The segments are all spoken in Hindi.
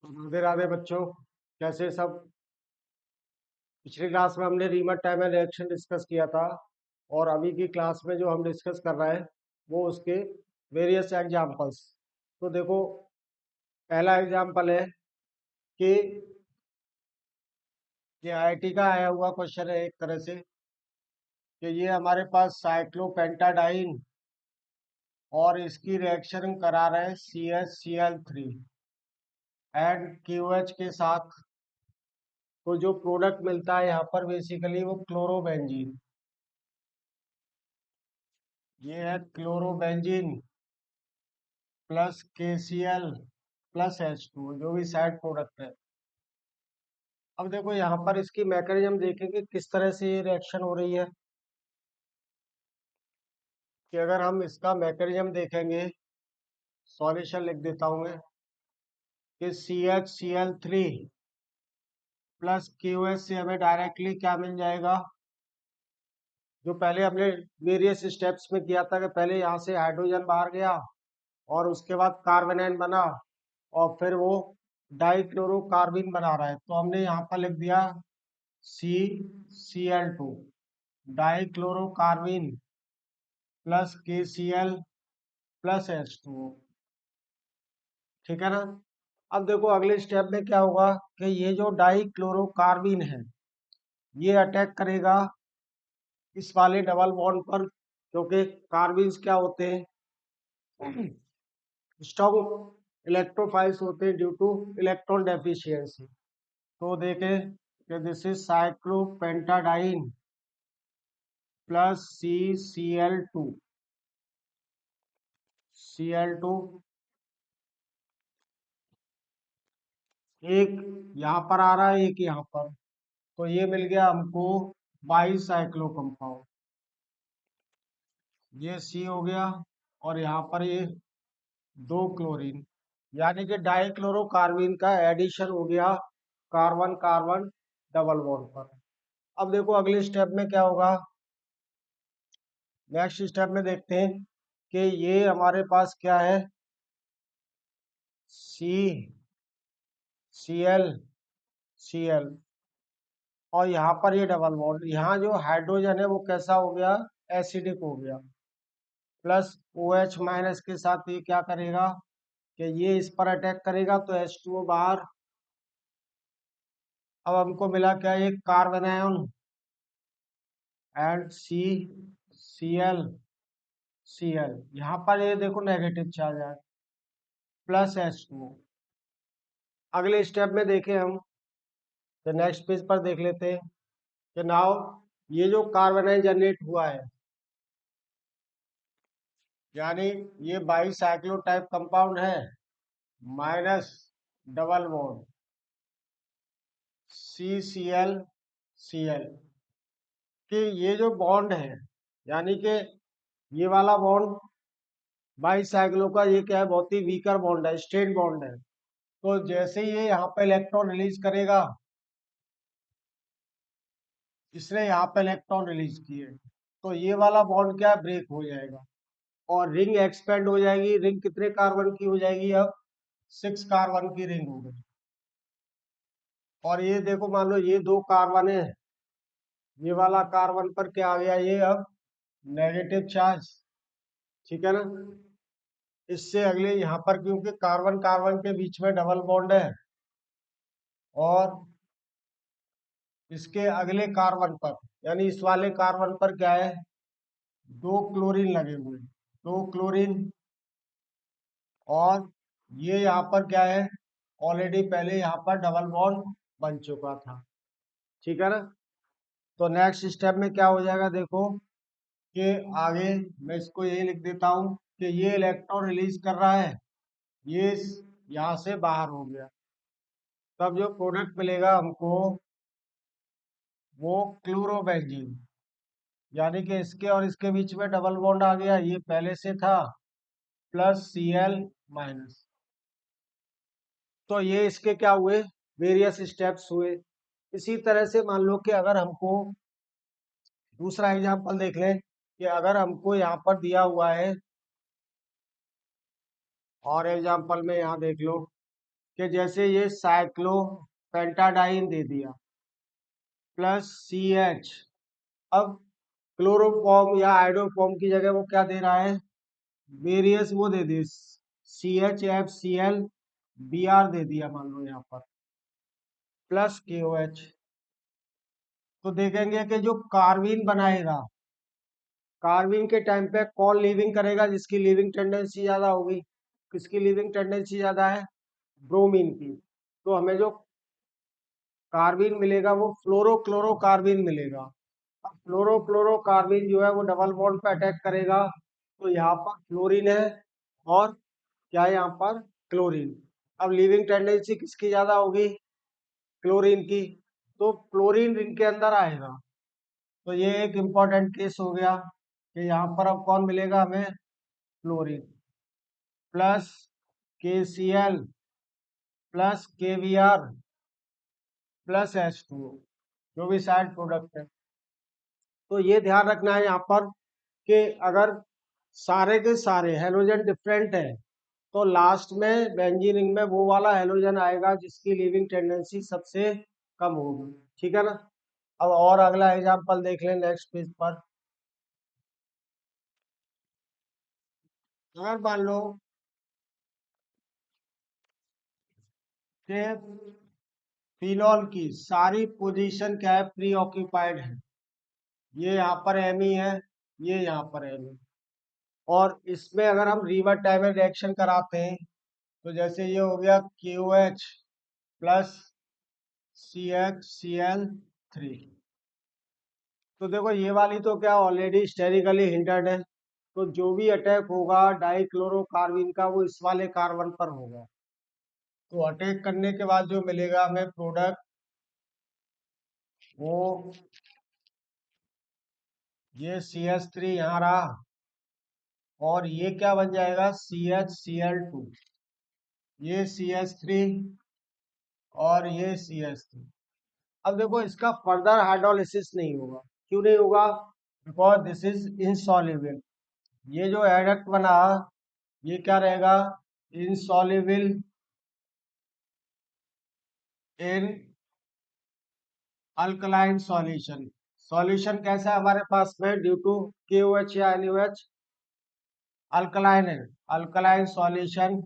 राधे राधे बच्चों, कैसे सब। पिछली क्लास में हमने रीमैट टाइम एंड रिएक्शन डिस्कस किया था और अभी की क्लास में जो हम डिस्कस कर रहे हैं वो उसके वेरियस एग्जांपल्स। तो देखो, पहला एग्जांपल है कि ये आईआईटी का आया हुआ क्वेश्चन है एक तरह से कि ये हमारे पास साइक्लोपेंटाडाइन और इसकी रिएक्शन करा रहे हैं CH Cl3 एंड QH के साथ। तो जो प्रोडक्ट मिलता है यहाँ पर बेसिकली वो क्लोरोबेंजीन, ये है chlorobenzene plus KCl plus H2 जो भी साइड प्रोडक्ट है। अब देखो यहाँ पर इसकी मैकेनिज्म देखेंगे किस तरह से ये रिएक्शन हो रही है। कि अगर हम इसका मैकेनिज्म देखेंगे, सॉल्यूशन लिख देता हूँ मैं कि CHCl3 प्लस QH से हमें डायरेक्टली क्या मिल जाएगा, जो पहले हमने वेरियस स्टेप्स में किया था कि पहले यहाँ से हाइड्रोजन बाहर गया और उसके बाद कार्बोनाइन बना और फिर वो डाइक्लोरोकार्बिन बना रहा है। तो हमने यहाँ पर लिख दिया CCl2 dichlorocarbene plus KCl plus H2O। ठीक है ना। अब देखो अगले स्टेप में क्या होगा कि ये जो डाइक्लोरोकार्बिन है ये अटैक करेगा इस वाले डबल बॉन्ड पर, क्योंकि कार्बिन्स क्या होते हैं, स्ट्रॉन्ग इलेक्ट्रोफाइल्स होते हैं ड्यू टू इलेक्ट्रॉन डेफिशिएंसी। तो देखें कि this is cyclopentadiene plus Cl2 एक यहाँ पर आ रहा है एक यहाँ पर, तो ये मिल गया हमको बाई साइक्लो कंपाउंड। ये C हो गया और यहाँ पर ये दो क्लोरीन, यानी कि डाइक्लोरोकार्बिन का एडिशन हो गया कार्बन कार्बन डबल बॉन्ड पर। अब देखो अगले स्टेप में क्या होगा। नेक्स्ट स्टेप में देखते हैं कि ये हमारे पास क्या है, CCl और यहाँ पर ये डबल बॉन्ड, यहाँ जो हाइड्रोजन है वो कैसा हो गया, एसिडिक हो गया। प्लस OH माइनस के साथ ये क्या करेगा कि ये इस पर अटैक करेगा तो H2O बाहर। अब हमको मिला क्या, एक कार्बन आयन एंड Cl यहाँ पर ये देखो नेगेटिव चार्ज है प्लस H2O। अगले स्टेप में देखें हम, तो नेक्स्ट पेज पर देख लेते हैं कि नाउ ये जो कार्बन आयन जनरेट हुआ है, यानी ये बाई साइक्लो टाइप कंपाउंड है माइनस डबल बॉन्ड CCl कि ये जो बॉन्ड है, यानी कि ये वाला बॉन्ड बाई साइक्लो का ये क्या है, बहुत ही वीकर बॉन्ड है, स्ट्रेट बॉन्ड है। तो जैसे ही ये यहाँ पे इलेक्ट्रॉन रिलीज करेगा, इसने यहाँ पे इलेक्ट्रॉन रिलीज किए तो ये वाला बॉन्ड क्या ब्रेक हो जाएगा और रिंग एक्सपेंड हो जाएगी। रिंग कितने कार्बन की हो जाएगी, अब 6 कार्बन की रिंग हो गई। और ये देखो मान लो ये दो कार्बन है, ये वाला कार्बन पर क्या आ गया, ये अब नेगेटिव चार्ज। ठीक है ना। इससे अगले यहाँ पर क्योंकि कार्बन कार्बन के बीच में डबल बॉन्ड है और इसके अगले कार्बन पर, यानी इस वाले कार्बन पर क्या है, दो क्लोरीन लगे हुए, दो क्लोरीन। और ये यहाँ पर क्या है, ऑलरेडी पहले यहाँ पर डबल बॉन्ड बन चुका था। ठीक है ना। तो नेक्स्ट स्टेप में क्या हो जाएगा, देखो कि आगे मैं इसको यही लिख देता हूँ कि ये इलेक्ट्रॉन रिलीज कर रहा है, ये यहाँ से बाहर हो गया। तब जो प्रोडक्ट मिलेगा हमको वो क्लोरोबेंजीन, यानी कि इसके और इसके बीच में डबल बॉन्ड आ गया, ये पहले से था, प्लस Cl माइनस। तो ये इसके क्या हुए, वेरियस स्टेप्स हुए। इसी तरह से मान लो कि अगर हमको दूसरा एग्जांपल देख लें कि अगर हमको यहाँ पर दिया हुआ है, और एग्जांपल में यहाँ देख लो कि जैसे ये साइक्लोपेंटाडाइन दे दिया प्लस CH। अब क्लोरोफॉर्म या आइडोफॉर्म की जगह वो क्या दे रहा है, वेरियस वो दे दी, CHFCl Br दे दिया मान लो यहाँ पर प्लस KOH। तो देखेंगे कि जो कार्बीन बनाएगा, कार्बन के टाइम पे कौन लीविंग करेगा, जिसकी लीविंग टेंडेंसी ज्यादा होगी। किसकी लीविंग टेंडेंसी ज्यादा है, ब्रोमीन की। तो हमें जो कार्बन मिलेगा वो फ्लोरोक्लोरोकार्बन मिलेगा। अब फ्लोरोक्लोरोकार्बन जो है वो डबल बॉन्ड पे अटैक करेगा, तो यहाँ पर फ्लोरीन है और क्या है यहाँ पर क्लोरीन। अब लीविंग टेंडेंसी किसकी ज्यादा होगी, क्लोरीन की, तो फ्लोरीन रिंग के अंदर आएगा। तो ये एक इम्पॉर्टेंट केस हो गया कि यहाँ पर अब कौन मिलेगा हमें, fluorine plus KCl plus KBr plus H2O, जो भी साइड प्रोडक्ट है। तो ये ध्यान रखना है यहाँ पर कि अगर सारे के सारे हेलोजन डिफरेंट है तो लास्ट में बेंजीन रिंग में वो वाला हेलोजन आएगा जिसकी लीविंग टेंडेंसी सबसे कम होगी। ठीक है ना। अब और अगला एग्जांपल देख लें नेक्स्ट पेज पर। अगर मान लो कि फिनॉल की सारी पोजीशन क्या है, प्री ऑक्यूपाइड है, ये यहाँ पर Me है, ये यहाँ पर Me, और इसमें अगर हम रिवर्स टाइमर रिएक्शन कराते हैं तो जैसे ये हो गया KOH प्लस CHCl3। तो देखो ये वाली तो क्या ऑलरेडी स्टेरिकली हिंटर्ड है, तो जो भी अटैक होगा डाइक्लोरोकार्बन का वो इस वाले कार्बन पर होगा। तो अटैक करने के बाद जो मिलेगा हमें प्रोडक्ट, वो ये CH3 यहाँ रहा और ये क्या बन जाएगा CHCl2, ये CH3 और ये CH3। अब देखो इसका फर्दर हाइड्रोलिसिस नहीं होगा। क्यों नहीं होगा, बिकॉज दिस इज इनसॉल्युबल। ये जो एडक्ट बना ये क्या रहेगा, insoluble in alkaline solution. Solution कैसा है हमारे पास में, ड्यू टू KOH या NaOH, अल्कलाइन है, अल्कलाइन सॉल्यूशन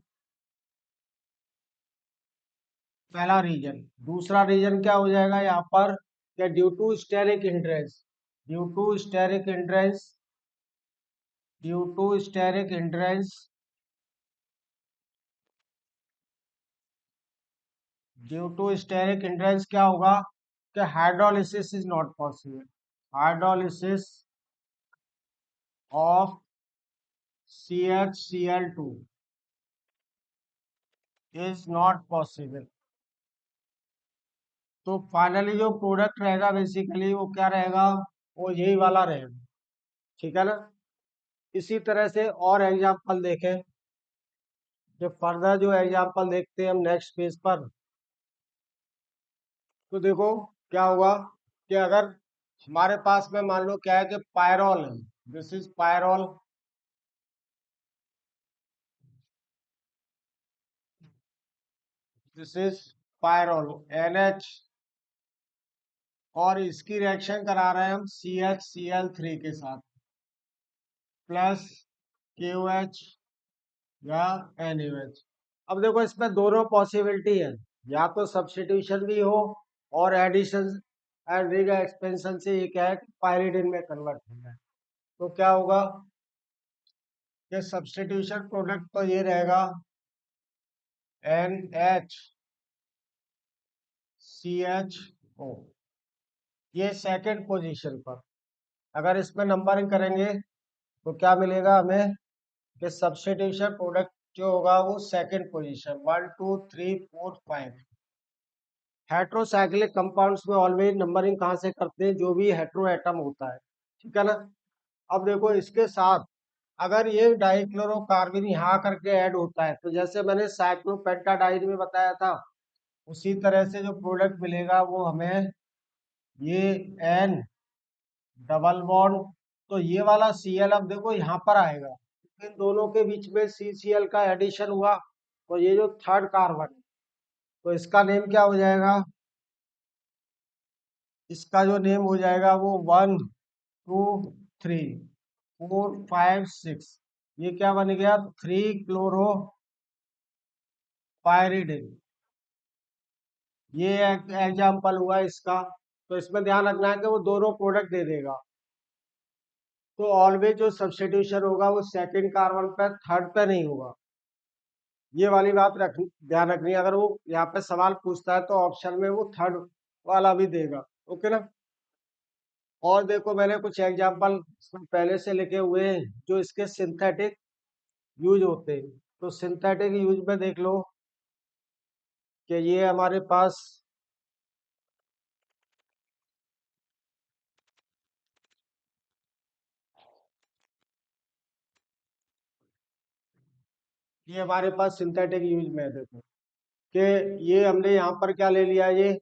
पहला रीजन। दूसरा रीजन क्या हो जाएगा यहाँ पर, क्या due to steric hindrance, due to steric hindrance, due to steric hindrance, due to steric hindrance क्या होगा कि hydrolysis is not possible, hydrolysis of CHCl2 is not possible. तो फाइनली जो प्रोडक्ट रहेगा बेसिकली वो क्या रहेगा, वो यही वाला रहेगा। ठीक है ना। इसी तरह से और एग्जांपल देखें, जो फर्दर जो एग्जांपल देखते हैं हम नेक्स्ट पेज पर। तो देखो क्या होगा कि अगर हमारे पास में मान लो क्या है कि पायरोल है, this is pyrrole, this is pyrrole NH, और इसकी रिएक्शन करा रहे हैं हम CHCl3 के साथ प्लस KOH या NaOH। अब देखो इसमें दोनों पॉसिबिलिटी है, या तो सब्स्टिट्यूशन भी हो और एडिशन एंड रिंग एक्सपेंशन से ये क्या है कि पायरिडिन में कन्वर्ट हो जाए। तो क्या होगा कि सब्स्टिट्यूशन प्रोडक्ट तो ये रहेगा NHCHO, ये सेकंड पोजीशन पर। अगर इसमें नंबरिंग करेंगे तो क्या मिलेगा हमें कि सब्स्टिट्यूशन प्रोडक्ट जो होगा वो सेकंड पोजीशन 1 2 3 4 5। हेट्रोसाइक्लिक कंपाउंड्स में ऑलवेज नंबरिंग कहाँ से करते हैं, जो भी हेट्रो एटम होता है। ठीक है ना। अब देखो इसके साथ अगर ये डाइक्लोरोकार्बन यहाँ करके ऐड होता है तो जैसे मैंने साइक्लोपेंटाडाइन में बताया था, उसी तरह से जो प्रोडक्ट मिलेगा वो हमें ये N डबल बॉन्ड, तो ये वाला Cl अब देखो यहाँ पर आएगा, इन दोनों के बीच में CCl का एडिशन हुआ, तो ये जो थर्ड कार्बन तो इसका नेम क्या हो जाएगा, इसका जो नेम हो जाएगा वो 1 2 3 4 5 6, ये क्या बन गया, 3 क्लोरो पायरिडिन। ये एग्जाम्पल हुआ इसका। तो इसमें ध्यान रखना है कि वो दोनों प्रोडक्ट दे देगा, तो ऑलवेज जो सब्स्टिट्यूशन होगा वो सेकंड कार्बन पे थर्ड पे नहीं होगा। ये वाली बात ध्यान रखनी है। अगर वो यहाँ पे सवाल पूछता है तो ऑप्शन में वो थर्ड वाला भी देगा। ओके ना। और देखो मैंने कुछ एग्जांपल इसमें पहले से लिखे हुए हैं जो इसके सिंथेटिक यूज होते हैं। तो सिंथेटिक यूज में देख लो कि ये हमारे पास सिंथेटिक यूज में है। देखो कि ये हमने यहाँ पर क्या ले लिया, ये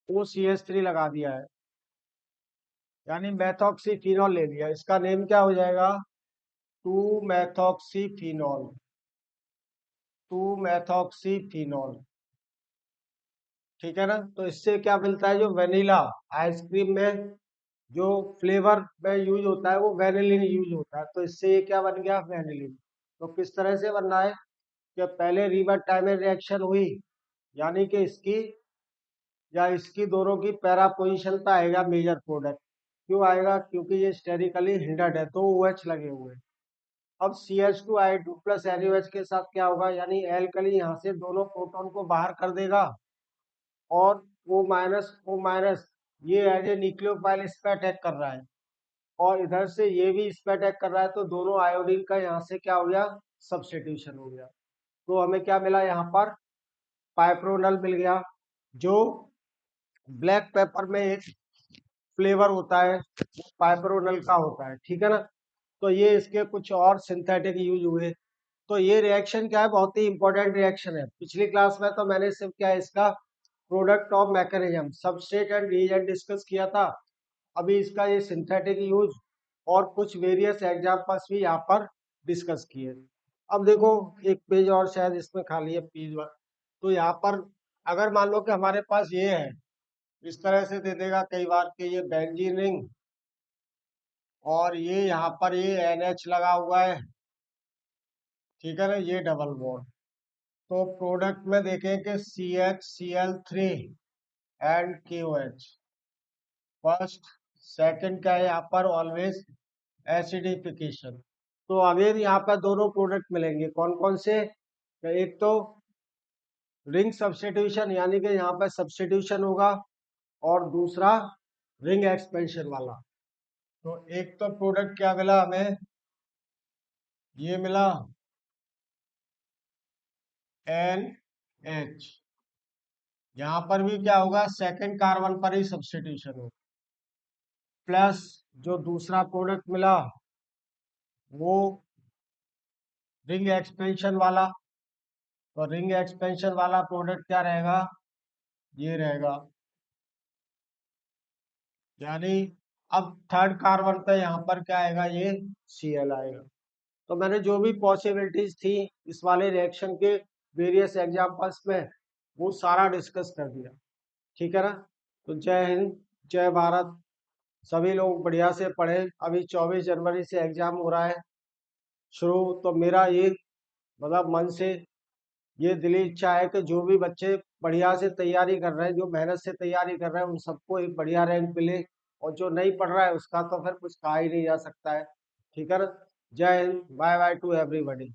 OCH3 लगा दिया है, यानी मेथॉक्सीफिनॉल ले लिया। इसका नेम क्या हो जाएगा, 2 मेथॉक्सीफिनॉल। 2 मेथॉक्सीफिनॉल, ठीक है ना। तो इससे क्या मिलता है, जो वेनिला आइसक्रीम में जो फ्लेवर में यूज होता है वो वेनिलिन यूज होता है। तो इससे ये क्या बन गया, वेनिलिन। तो किस तरह से बन रहा है कि पहले रिवर्स टाइमर रिएक्शन हुई, यानी कि इसकी या इसकी दोनों की पैरा पोजिशन पे आएगा मेजर प्रोडक्ट। क्यों आएगा, क्योंकि ये स्टेरिकली हिंडर्ड है तो OH लगे हुए हैं। अब CH2 प्लस NaOH के साथ क्या होगा, यानी एल्कली यहाँ से दोनों प्रोटॉन को बाहर कर देगा, और O- ये एज ए न्यूक्लियोफाइल इस पे अटैक कर रहा है, और इधर से ये भी इस पे अटैक कर रहा है। तो दोनों आयोडीन का यहाँ से क्या हो गया, सब्स्टिट्यूशन हो गया। तो हमें क्या मिला यहाँ पर, पाइप्रोनल मिल गया, जो ब्लैक पेपर में एक फ्लेवर होता है वो पाइप्रोनल का होता है, ठीक है ना। तो ये इसके कुछ और सिंथेटिक यूज हुए। तो ये रिएक्शन क्या है, बहुत ही इंपॉर्टेंट रिएक्शन है। पिछली क्लास में तो मैंने सिर्फ क्या है, इसका product of mechanism, substrate and reagent discuss किया था। अभी इसका ये सिंथेटिक यूज और कुछ वेरियस एग्जांपल्स भी यहाँ पर डिस्कस किए। अब देखो एक पेज और शायद इसमें खाली है, पेज वन। तो यहाँ पर अगर मान लो कि हमारे पास ये है, इस तरह से दे देगा कई बार कि ये बेंजीन रिंग, और ये यहाँ पर ये NH लगा हुआ है, ठीक है ना, ये डबल बॉन्ड। तो प्रोडक्ट में देखें कि CH Cl3 and KOH, first second क्या है यहाँ पर, ऑलवेज एसिडिफिकेशन। तो अगेन यहाँ पर दोनों प्रोडक्ट मिलेंगे, कौन कौन से, तो एक तो रिंग सब्स्टिट्यूशन, यानी कि यहाँ पर सब्स्टिट्यूशन होगा, और दूसरा रिंग एक्सपेंशन वाला। तो एक तो प्रोडक्ट क्या मिला हमें, ये मिला NH, यहाँ पर भी क्या होगा, सेकंड कार्बन पर ही सब्स्टिट्यूशन होगा, प्लस जो दूसरा प्रोडक्ट मिला वो रिंग एक्सपेंशन वाला। तो रिंग एक्सपेंशन वाला प्रोडक्ट क्या रहेगा, ये रहेगा, यानी अब थर्ड कार्बन पे यहाँ पर क्या आएगा, ये Cl आएगा। तो मैंने जो भी पॉसिबिलिटीज थी इस वाले रिएक्शन के वेरियस एग्जांपल्स में वो सारा डिस्कस कर दिया, ठीक है ना। तो जय हिंद, जय भारत। सभी लोग बढ़िया से पढ़े। अभी 24 जनवरी से एग्जाम हो रहा है शुरू। तो मेरा ये मतलब मन से ये दिली इच्छा है कि जो भी बच्चे बढ़िया से तैयारी कर रहे हैं, जो मेहनत से तैयारी कर रहे हैं, उन सबको एक बढ़िया रैंक मिले, और जो नहीं पढ़ रहा है उसका तो फिर कुछ कहा ही नहीं जा सकता है, ठीक है ना। जय Hind, bye bye to everybody.